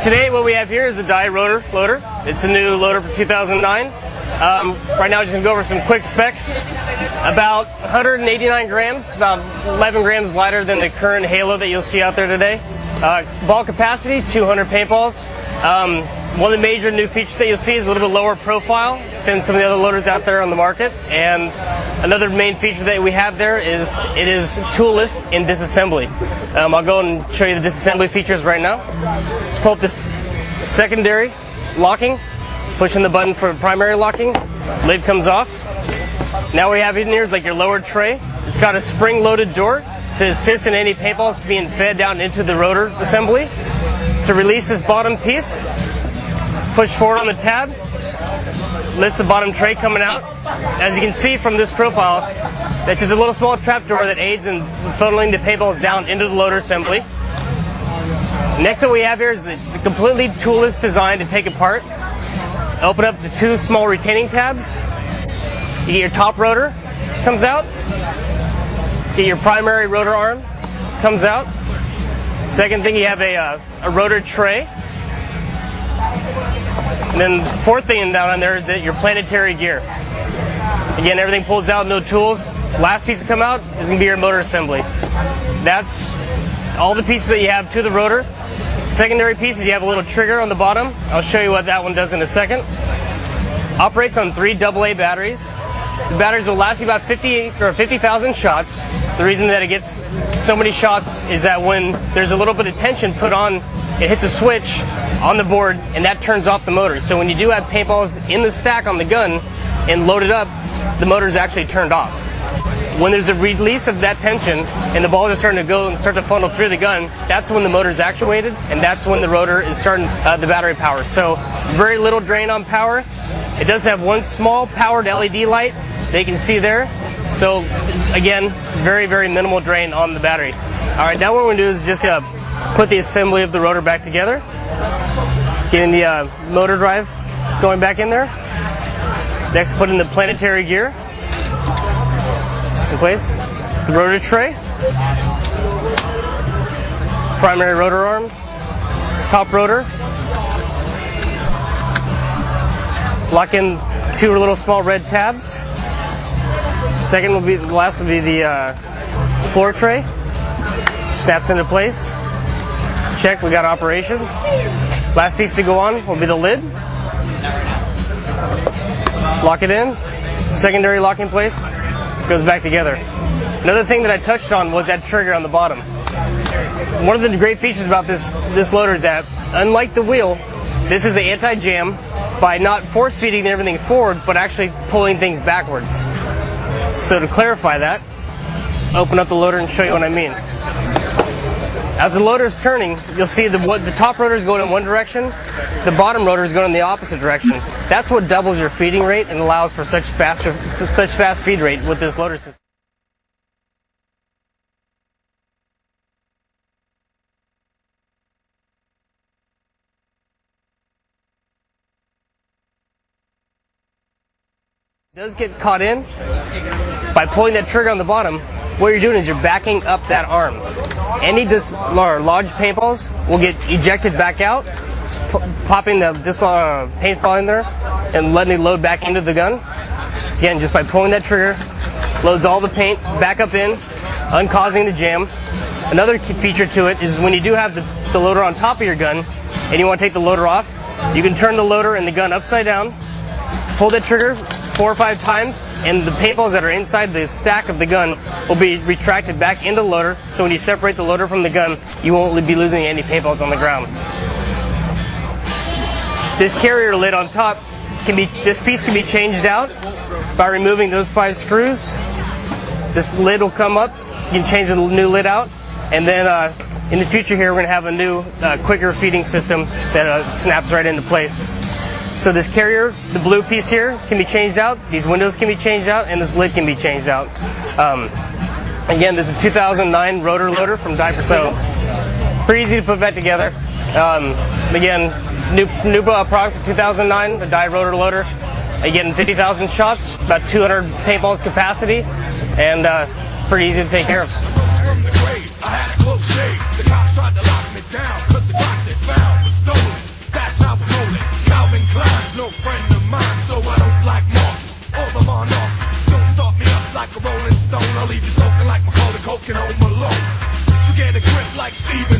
Today what we have here is a die rotor loader. It's a new loader for 2009. Right now I'm just going to go over some quick specs. About 189 grams, about 11 grams lighter than the current Halo that you'll see out there today. Ball capacity, 200 paintballs. One of the major new features that you'll see is a little bit lower profile than some of the other loaders out there on the market. And another main feature that we have there is it is toolless in disassembly. I'll go and show you the disassembly features right now. Pull up this secondary locking, pushing the button for primary locking, lid comes off. Now what we have in here is like your lower tray. It's got a spring-loaded door to assist in any paintballs being fed down into the rotor assembly. To release this bottom piece, push forward on the tab, lifts the bottom tray coming out. As you can see from this profile, that's just a little small trap door that aids in funneling the paintballs down into the loader assembly. Next what we have here is it's a completely toolless design to take apart. Open up the two small retaining tabs. You get your top rotor, comes out. Get your primary rotor arm, comes out. Second thing, you have a rotor tray. And then the fourth thing down on there is that your planetary gear. Again, everything pulls out, no tools. Last piece to come out is going to be your motor assembly. That's all the pieces that you have to the rotor. Secondary pieces, you have a little trigger on the bottom. I'll show you what that one does in a second. Operates on 3 AA batteries. The batteries will last you about 50,000 shots. The reason that it gets so many shots is that when there's a little bit of tension put on, it hits a switch on the board and that turns off the motor. So when you do have paintballs in the stack on the gun and loaded up, the motor is actually turned off. When there's a release of that tension and the balls are starting to go and start to funnel through the gun, that's when the motor is actuated and that's when the rotor is starting the battery power. So very little drain on power. It does have one small powered LED light that you can see there. So again, very, very minimal drain on the battery. All right, now what we're going to do is just put the assembly of the rotor back together. Getting the motor drive going back in there. Next, put in the planetary gear. This is in place. The rotor tray. Primary rotor arm. Top rotor. Lock in 2 little small red tabs. Last will be the floor tray. Snaps into place. Check, we got operation. Last piece to go on will be the lid. Lock it in. Secondary lock in place. Goes back together. Another thing that I touched on was that trigger on the bottom. One of the great features about this loader is that, unlike the wheel, this is an anti-jam by not force feeding everything forward, but actually pulling things backwards. So to clarify that, open up the loader and show you what I mean. As the loader is turning, you'll see the top rotor is going in one direction, the bottom rotor is going in the opposite direction. That's what doubles your feeding rate and allows for such fast feed rate with this loader system. It does get caught in by pulling that trigger on the bottom. What you're doing is you're backing up that arm. Any large paintballs will get ejected back out, popping this paintball in there and letting it load back into the gun. Again, just by pulling that trigger, loads all the paint back up in, uncausing the jam. Another key feature to it is when you do have the loader on top of your gun and you want to take the loader off, you can turn the loader and the gun upside down, pull that trigger 4 or 5 times, and the paintballs that are inside the stack of the gun will be retracted back into the loader. So when you separate the loader from the gun, you won't be losing any paintballs on the ground. This carrier lid on top this piece can be changed out by removing those 5 screws. This lid will come up. You can change the new lid out, and then in the future here we're going to have a new quicker feeding system that snaps right into place. So this carrier, the blue piece here, can be changed out. These windows can be changed out, and this lid can be changed out. Again, this is a 2009 rotor loader from Die Precision. So pretty easy to put back together. Again, new product for 2009, the Die rotor loader. Again, 50,000 shots, about 200 paintballs capacity, and pretty easy to take care of. From the grave, I had a close shave. The cops tried to lock me down 'cause the clock they found was stolen. stone, I'll leave you soaking like my Macaulay Culkin on Malone. So get a grip like Steven